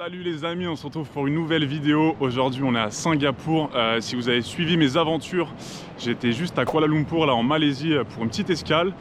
Salut les amis, on se retrouve pour une nouvelle vidéo. Aujourd'hui on est à Singapour. Si vous avez suivi mes aventures, j'étais juste à Kuala Lumpur là en Malaisie pour une petite escale.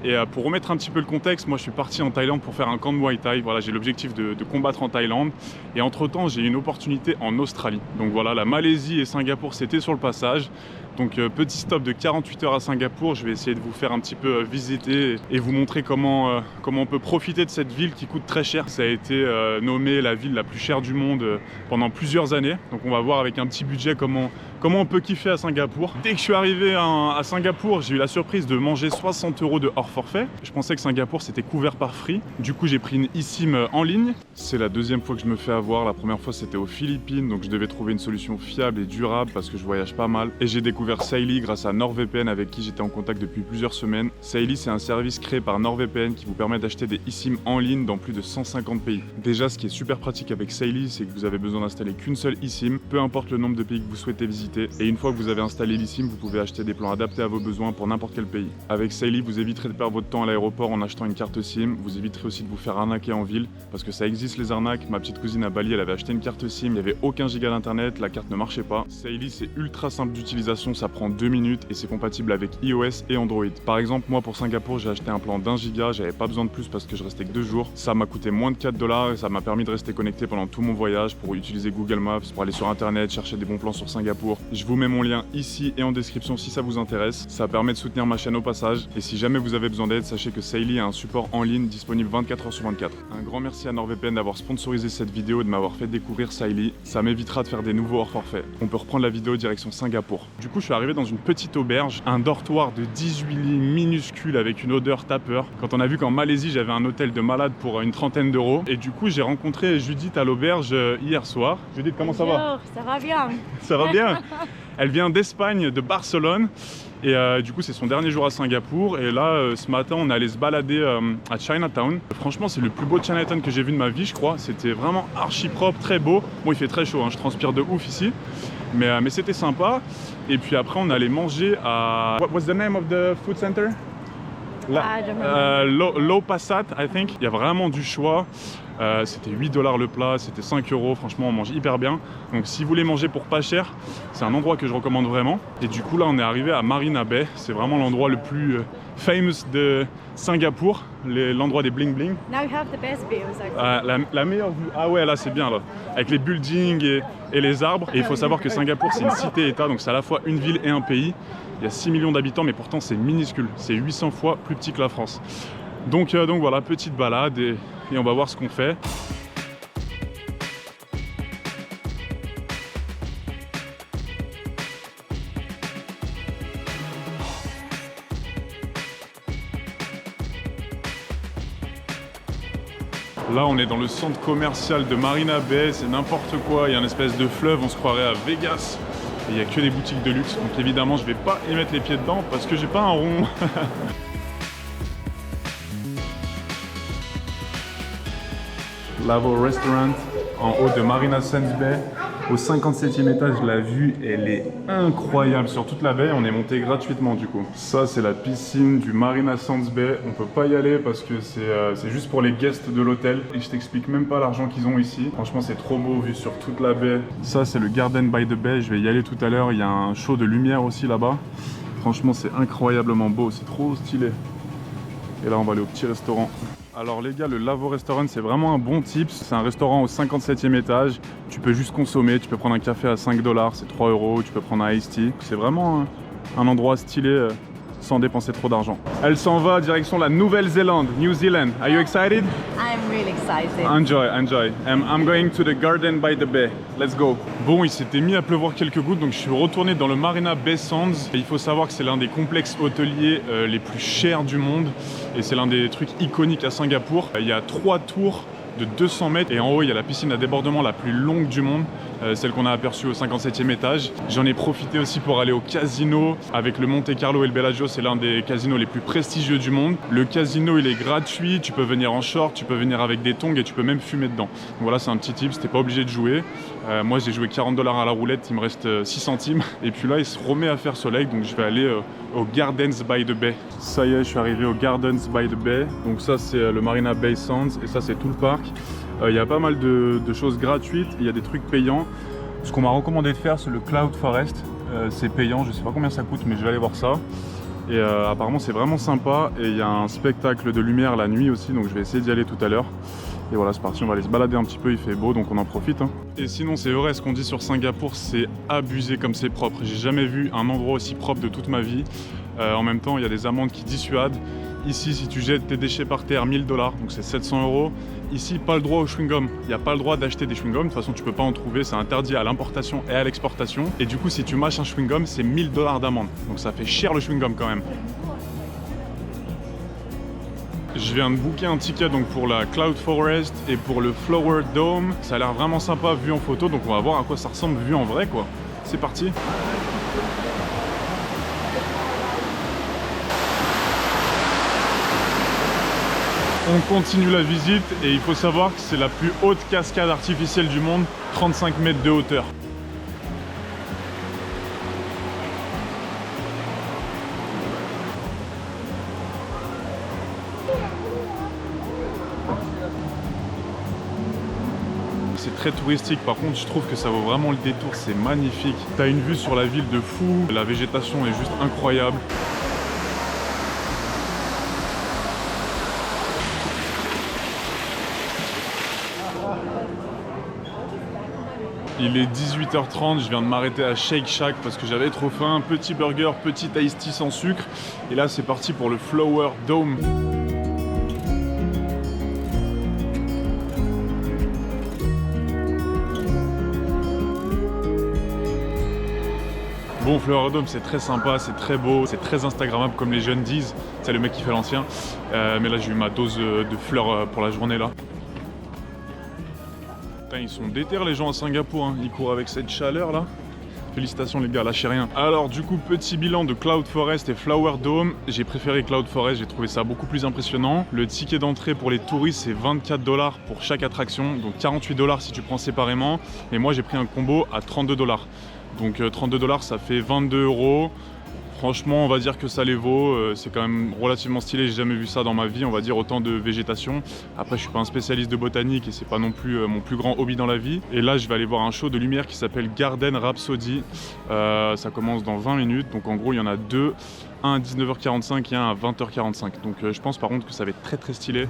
Et pour remettre un petit peu le contexte, moi je suis parti en Thaïlande pour faire un camp de Muay Thai. Voilà, j'ai l'objectif de combattre en Thaïlande. Et entre temps j'ai eu une opportunité en Australie. Donc voilà, la Malaisie et Singapour c'était sur le passage. Donc petit stop de 48 heures à Singapour, je vais essayer de vous faire un petit peu visiter et vous montrer comment on peut profiter de cette ville qui coûte très cher. Ça a été nommé la ville la plus chère du monde pendant plusieurs années. Donc on va voir avec un petit budget comment on peut kiffer à Singapour. Dès que je suis arrivé à Singapour, j'ai eu la surprise de manger 60 € de hors forfait. Je pensais que Singapour c'était couvert par Free. Du coup j'ai pris une eSIM en ligne. C'est la deuxième fois que je me fais avoir. La première fois c'était aux Philippines, donc je devais trouver une solution fiable et durable parce que je voyage pas mal. Et j'ai découvert Saily grâce à NordVPN avec qui j'étais en contact depuis plusieurs semaines. Saily c'est un service créé par NordVPN qui vous permet d'acheter des eSIM en ligne dans plus de 150 pays. Déjà ce qui est super pratique avec Saily, c'est que vous avez besoin d'installer qu'une seule eSIM, peu importe le nombre de pays que vous souhaitez visiter. Et une fois que vous avez installé l'eSIM, vous pouvez acheter des plans adaptés à vos besoins pour n'importe quel pays. Avec Saily, vous éviterez de perdre votre temps à l'aéroport en achetant une carte SIM. Vous éviterez aussi de vous faire arnaquer en ville parce que ça existe les arnaques. Ma petite cousine à Bali, elle avait acheté une carte SIM, il n'y avait aucun giga d'internet, la carte ne marchait pas. Saily c'est ultra simple d'utilisation, ça prend 2 minutes et c'est compatible avec iOS et Android. Par exemple, moi pour Singapour, j'ai acheté un plan d'1 giga, j'avais pas besoin de plus parce que je restais que 2 jours. Ça m'a coûté moins de 4 $ et ça m'a permis de rester connecté pendant tout mon voyage pour utiliser Google Maps, pour aller sur internet, chercher des bons plans sur Singapour. Je vous mets mon lien ici et en description si ça vous intéresse. Ça permet de soutenir ma chaîne au passage. Et si jamais vous avez besoin d'aide, sachez que Saily a un support en ligne disponible 24 h sur 24. Un grand merci à NordVPN d'avoir sponsorisé cette vidéo et de m'avoir fait découvrir Saily. Ça m'évitera de faire des nouveaux hors forfait. On peut reprendre la vidéo direction Singapour. Du coup, je suis arrivé dans une petite auberge, un dortoir de 18 lits minuscule avec une odeur tapeur. Quand on a vu qu'en Malaisie, j'avais un hôtel de malade pour une trentaine d'euros. Et du coup, j'ai rencontré Judith à l'auberge hier soir. Judith, comment ça va? Ça va bien. Ça va bien. Elle vient d'Espagne, de Barcelone. Et du coup, c'est son dernier jour à Singapour. Et là, ce matin, on est allé se balader à Chinatown. Franchement, c'est le plus beau Chinatown que j'ai vu de ma vie, je crois. C'était vraiment archi propre, très beau. Bon, il fait très chaud, hein, je transpire de ouf ici. Mais c'était sympa. Et puis après, on allait manger à... What's the name of the food center? Lau Pa Sat, I think. Il y a vraiment du choix. C'était 8 $ le plat, c'était 5 €. Franchement, on mange hyper bien. Donc, si vous voulez manger pour pas cher, c'est un endroit que je recommande vraiment. Et du coup, là, on est arrivé à Marina Bay. C'est vraiment l'endroit le plus famous de Singapour, l'endroit des bling bling. Now you have the best views, actually. La meilleure vue. Ah ouais, là, c'est bien là, avec les buildings et les arbres. Et il faut savoir que Singapour, c'est une cité-État, donc c'est à la fois une ville et un pays. Il y a 6 millions d'habitants, mais pourtant c'est minuscule. C'est 800 fois plus petit que la France. Donc voilà, petite balade et on va voir ce qu'on fait. Là, on est dans le centre commercial de Marina Bay, c'est n'importe quoi. Il y a une espèce de fleuve, on se croirait à Vegas. Et il n'y a que des boutiques de luxe, donc évidemment, je vais pas y mettre les pieds dedans parce que j'ai pas un rond. Lavo Restaurant en haut de Marina Sands Bay. Au 57e étage, la vue elle est incroyable sur toute la baie. On est monté gratuitement du coup. Ça c'est la piscine du Marina Sands Bay. On peut pas y aller parce que c'est juste pour les guests de l'hôtel. Et je t'explique même pas l'argent qu'ils ont ici. Franchement c'est trop beau vu sur toute la baie. Ça c'est le Garden by the Bay. Je vais y aller tout à l'heure. Il y a un show de lumière aussi là-bas. Franchement c'est incroyablement beau. C'est trop stylé. Et là on va aller au petit restaurant. Alors les gars, le Lavo Restaurant c'est vraiment un bon tips. C'est un restaurant au 57e étage. Tu peux juste consommer, tu peux prendre un café à 5 $, c'est 3 €. Tu peux prendre un iced tea. C'est vraiment un endroit stylé sans dépenser trop d'argent. Elle s'en va direction la Nouvelle-Zélande, New Zealand. Are you excited? I'm really excited. Enjoy. I'm going to the Garden by the Bay. Let's go. Bon, il s'était mis à pleuvoir quelques gouttes, donc je suis retourné dans le Marina Bay Sands. Et il faut savoir que c'est l'un des complexes hôteliers les plus chers du monde. Et c'est l'un des trucs iconiques à Singapour. Il y a 3 tours de 200 mètres et en haut il y a la piscine à débordement la plus longue du monde, celle qu'on a aperçue au 57e étage. J'en ai profité aussi pour aller au casino avec le Monte Carlo et le Bellagio, c'est l'un des casinos les plus prestigieux du monde. Le casino il est gratuit, tu peux venir en short, tu peux venir avec des tongs et tu peux même fumer dedans. Donc voilà, c'est un petit tip, t'es pas obligé de jouer. Moi j'ai joué 40 $ à la roulette, il me reste 6 centimes. Et puis là il se remet à faire soleil, donc je vais aller au Gardens by the Bay. Ça y est, je suis arrivé au Gardens by the Bay. Donc ça c'est le Marina Bay Sands et ça c'est tout le parc. Il y a pas mal de choses gratuites, il y a des trucs payants. Ce qu'on m'a recommandé de faire, c'est le Cloud Forest. C'est payant, je sais pas combien ça coûte, mais je vais aller voir ça. Et apparemment c'est vraiment sympa et il y a un spectacle de lumière la nuit aussi, donc je vais essayer d'y aller tout à l'heure. Et voilà, c'est parti, on va aller se balader un petit peu, il fait beau donc on en profite. Hein. Et sinon c'est vrai, ce qu'on dit sur Singapour, c'est abusé comme c'est propre. J'ai jamais vu un endroit aussi propre de toute ma vie. En même temps, il y a des amendes qui dissuadent. Ici, si tu jettes tes déchets par terre, 1000 $, donc c'est 700 €. Ici, pas le droit au chewing-gum. Il n'y a pas le droit d'acheter des chewing-gums. De toute façon, tu peux pas en trouver. C'est interdit à l'importation et à l'exportation. Et du coup, si tu mâches un chewing-gum, c'est 1000 $ d'amende. Donc ça fait cher le chewing-gum quand même. Je viens de booker un ticket donc pour la Cloud Forest et pour le Flower Dome. Ça a l'air vraiment sympa vu en photo. Donc on va voir à quoi ça ressemble vu en vrai, quoi. C'est parti. On continue la visite et il faut savoir que c'est la plus haute cascade artificielle du monde, 35 mètres de hauteur. C'est très touristique, par contre je trouve que ça vaut vraiment le détour, c'est magnifique. T'as une vue sur la ville de fou, la végétation est juste incroyable. Il est 18h30, je viens de m'arrêter à Shake Shack parce que j'avais trop faim. Petit burger, petit iced tea sans sucre. Et là, c'est parti pour le Flower Dome. Bon, Flower Dome, c'est très sympa, c'est très beau, c'est très instagrammable comme les jeunes disent. C'est le mec qui fait l'ancien. Mais là, j'ai eu ma dose de fleurs pour la journée là. Putain, ils sont déter les gens à Singapour, hein. Ils courent avec cette chaleur là. Félicitations les gars, lâchez rien. Alors du coup, petit bilan de Cloud Forest et Flower Dome. J'ai préféré Cloud Forest, j'ai trouvé ça beaucoup plus impressionnant. Le ticket d'entrée pour les touristes, c'est 24 $ pour chaque attraction. Donc 48 $ si tu prends séparément. Et moi, j'ai pris un combo à 32 $. Donc 32 $, ça fait 22 €. Franchement, on va dire que ça les vaut. C'est quand même relativement stylé. J'ai jamais vu ça dans ma vie, on va dire, autant de végétation. Après, je suis pas un spécialiste de botanique et c'est pas non plus mon plus grand hobby dans la vie. Et là, je vais aller voir un show de lumière qui s'appelle Garden Rhapsody. Ça commence dans 20 minutes. Donc en gros, il y en a deux. Un à 19h45 et un à 20h45. Donc je pense par contre que ça va être très très stylé.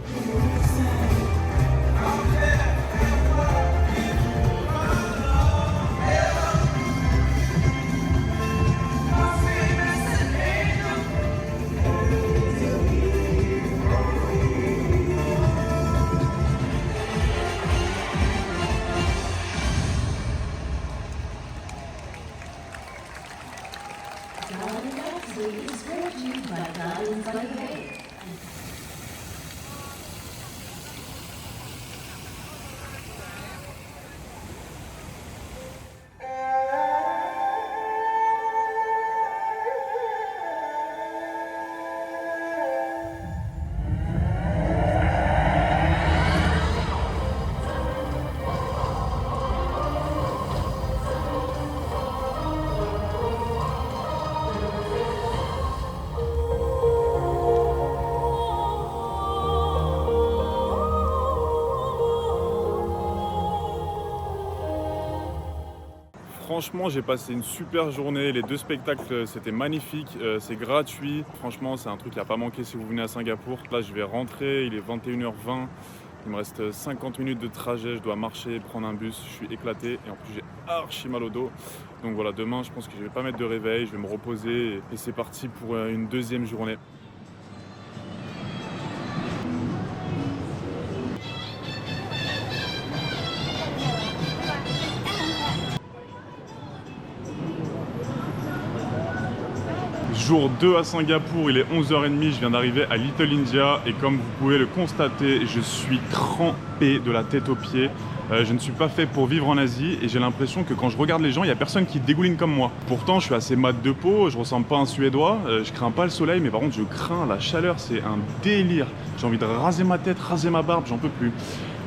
Franchement, j'ai passé une super journée. Les deux spectacles, c'était magnifique. C'est gratuit. Franchement, c'est un truc qui n'a pas manqué si vous venez à Singapour. Là, je vais rentrer. Il est 21h20. Il me reste 50 minutes de trajet. Je dois marcher, prendre un bus. Je suis éclaté. Et en plus, j'ai archi mal au dos. Donc voilà, demain, je pense que je vais pas mettre de réveil. Je vais me reposer. Et c'est parti pour une deuxième journée. Jour 2 à Singapour, il est 11h30, je viens d'arriver à Little India et comme vous pouvez le constater, je suis trempé de la tête aux pieds. Je ne suis pas fait pour vivre en Asie et j'ai l'impression que quand je regarde les gens, il n'y a personne qui dégouline comme moi. Pourtant, je suis assez mat de peau, je ressemble pas à un Suédois, je crains pas le soleil, mais par contre, je crains la chaleur, c'est un délire. J'ai envie de raser ma tête, raser ma barbe, j'en peux plus.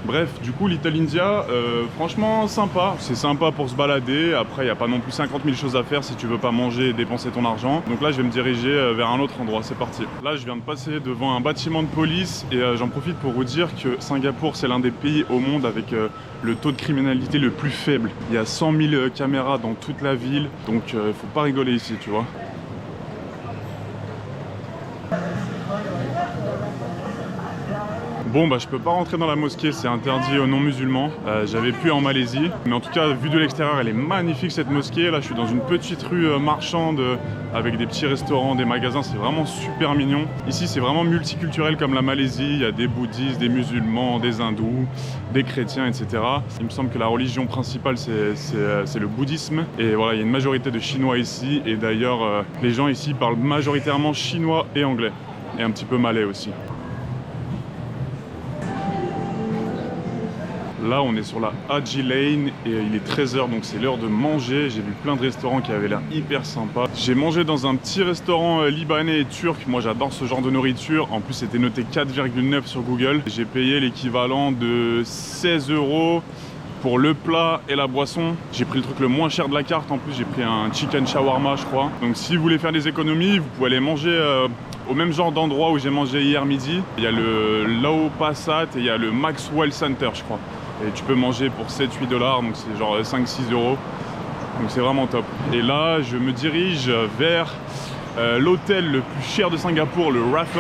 Bref, du coup Little India, franchement sympa, c'est sympa pour se balader. Après il n'y a pas non plus 50 000 choses à faire si tu veux pas manger et dépenser ton argent. Donc là je vais me diriger vers un autre endroit, c'est parti. Là je viens de passer devant un bâtiment de police et j'en profite pour vous dire que Singapour c'est l'un des pays au monde avec le taux de criminalité le plus faible. Il y a 100 000 caméras dans toute la ville, donc faut pas rigoler ici, tu vois. Bon bah je peux pas rentrer dans la mosquée, c'est interdit aux non-musulmans. J'avais pu en Malaisie, mais en tout cas vu de l'extérieur elle est magnifique cette mosquée. Là je suis dans une petite rue marchande avec des petits restaurants, des magasins, c'est vraiment super mignon. Ici c'est vraiment multiculturel comme la Malaisie, il y a des bouddhistes, des musulmans, des hindous, des chrétiens, etc. Il me semble que la religion principale c'est le bouddhisme. Et voilà, il y a une majorité de Chinois ici et d'ailleurs les gens ici parlent majoritairement chinois et anglais. Et un petit peu malais aussi. Là on est sur la Haji Lane et il est 13h donc c'est l'heure de manger. J'ai vu plein de restaurants qui avaient l'air hyper sympas. J'ai mangé dans un petit restaurant libanais et turc. Moi j'adore ce genre de nourriture. En plus c'était noté 4,9 sur Google. J'ai payé l'équivalent de 16 € pour le plat et la boisson. J'ai pris le truc le moins cher de la carte. En plus j'ai pris un chicken shawarma je crois. Donc si vous voulez faire des économies, vous pouvez aller manger au même genre d'endroit où j'ai mangé hier midi. Il y a le Lau Pa Sat et il y a le Maxwell Center je crois. Et tu peux manger pour 7-8 $, donc c'est genre 5-6 €. Donc c'est vraiment top. Et là, je me dirige vers l'hôtel le plus cher de Singapour, le Raffles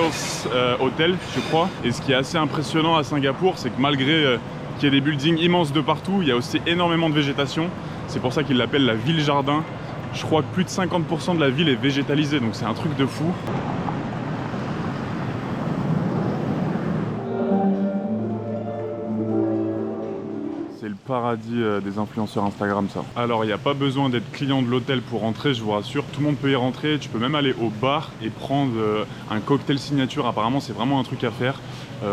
Hotel, je crois. Et ce qui est assez impressionnant à Singapour, c'est que malgré qu'il y ait des buildings immenses de partout, il y a aussi énormément de végétation. C'est pour ça qu'ils l'appellent la ville-jardin. Je crois que plus de 50% de la ville est végétalisée, donc c'est un truc de fou. C'est le paradis des influenceurs Instagram ça. Alors il n'y a pas besoin d'être client de l'hôtel pour rentrer, je vous rassure, tout le monde peut y rentrer. Tu peux même aller au bar et prendre un cocktail signature, apparemment c'est vraiment un truc à faire.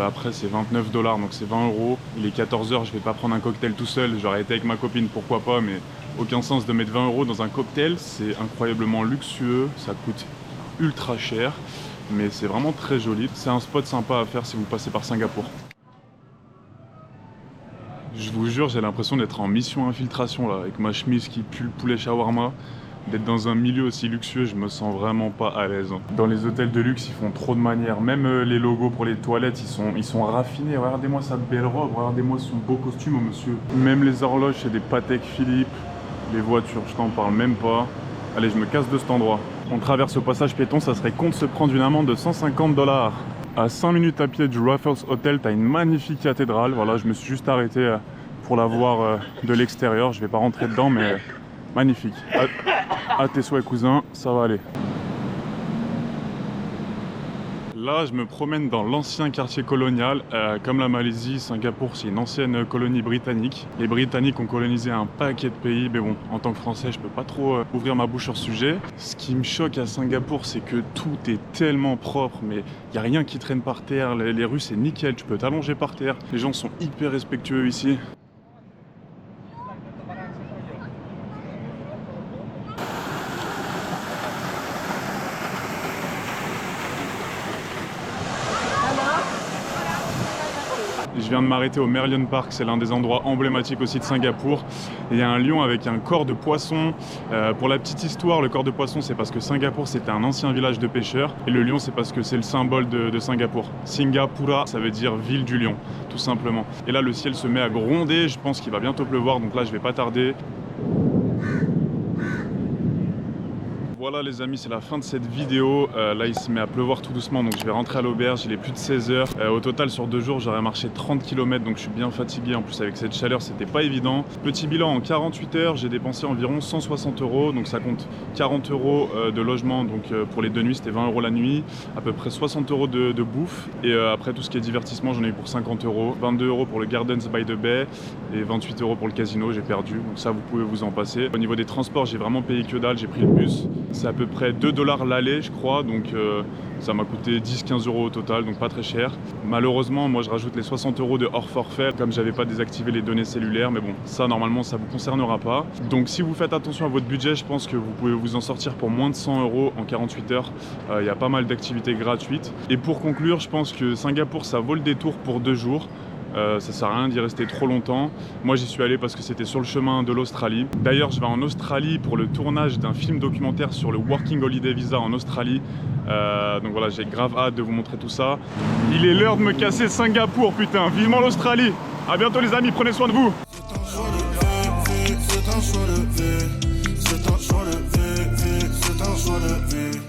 Après c'est 29 $, donc c'est 20 €. Il est 14h, je vais pas prendre un cocktail tout seul, j'aurais été avec ma copine pourquoi pas, mais aucun sens de mettre 20 € dans un cocktail. C'est incroyablement luxueux, ça coûte ultra cher, mais c'est vraiment très joli. C'est un spot sympa à faire si vous passez par Singapour. Je vous jure, j'ai l'impression d'être en mission infiltration là, avec ma chemise qui pue le poulet shawarma. D'être dans un milieu aussi luxueux, je me sens vraiment pas à l'aise. Dans les hôtels de luxe, ils font trop de manières. Même les logos pour les toilettes, ils sont raffinés. Regardez-moi sa belle robe, regardez-moi son beau costume, oh monsieur. Même les horloges, c'est des Patek Philippe. Les voitures, je t'en parle même pas. Allez, je me casse de cet endroit. On traverse au passage piéton, ça serait con de se prendre une amende de 150 $. À 5 minutes à pied du Raffles Hotel, tu as une magnifique cathédrale. Voilà, je me suis juste arrêté pour la voir de l'extérieur. Je vais pas rentrer dedans, mais magnifique. À tes souhaits, cousin, ça va aller. Là, je me promène dans l'ancien quartier colonial. Comme la Malaisie, Singapour, c'est une ancienne colonie britannique. Les Britanniques ont colonisé un paquet de pays, mais bon, en tant que Français, je peux pas trop ouvrir ma bouche sur ce sujet. Ce qui me choque à Singapour, c'est que tout est tellement propre, mais il n'y a rien qui traîne par terre. Les rues, c'est nickel, tu peux t'allonger par terre. Les gens sont hyper respectueux ici. Je viens de m'arrêter au Merlion Park, c'est l'un des endroits emblématiques aussi de Singapour. Il y a un lion avec un corps de poisson. Pour la petite histoire, le corps de poisson, c'est parce que Singapour, c'était un ancien village de pêcheurs. Et le lion, c'est parce que c'est le symbole de Singapour. Singapura, ça veut dire ville du lion, tout simplement. Et là, le ciel se met à gronder, je pense qu'il va bientôt pleuvoir, donc là, je vais pas tarder. Voilà les amis, c'est la fin de cette vidéo. Là il se met à pleuvoir tout doucement, donc je vais rentrer à l'auberge. Il est plus de 16h. Au total sur 2 jours j'aurais marché 30 km, donc je suis bien fatigué. En plus avec cette chaleur c'était pas évident. Petit bilan, en 48 heures j'ai dépensé environ 160 €. Donc ça compte 40 € de logement, donc pour les 2 nuits c'était 20 € la nuit. À peu près 60 € de bouffe. Et après tout ce qui est divertissement j'en ai eu pour 50 €. 22 € pour le Gardens by the Bay et 28 € pour le casino, j'ai perdu. Donc ça vous pouvez vous en passer. Au niveau des transports j'ai vraiment payé que dalle, j'ai pris le bus. C'est à peu près 2 $ l'aller je crois, donc ça m'a coûté 10-15 € au total, donc pas très cher. Malheureusement moi je rajoute les 60 € de hors forfait comme j'avais pas désactivé les données cellulaires, mais bon ça normalement ça vous concernera pas. Donc si vous faites attention à votre budget, je pense que vous pouvez vous en sortir pour moins de 100 € en 48 heures. Il y a pas mal d'activités gratuites. Et pour conclure, je pense que Singapour ça vaut le détour pour 2 jours. Ça sert à rien d'y rester trop longtemps. Moi j'y suis allé parce que c'était sur le chemin de l'Australie. D'ailleurs je vais en Australie pour le tournage d'un film documentaire sur le Working Holiday Visa en Australie. Donc voilà, j'ai grave hâte de vous montrer tout ça. Il est l'heure de me casser Singapour, putain, vivement l'Australie. A bientôt les amis, prenez soin de vous. C'est un choix de vie, c'est un choix de vie, c'est un choix de vie.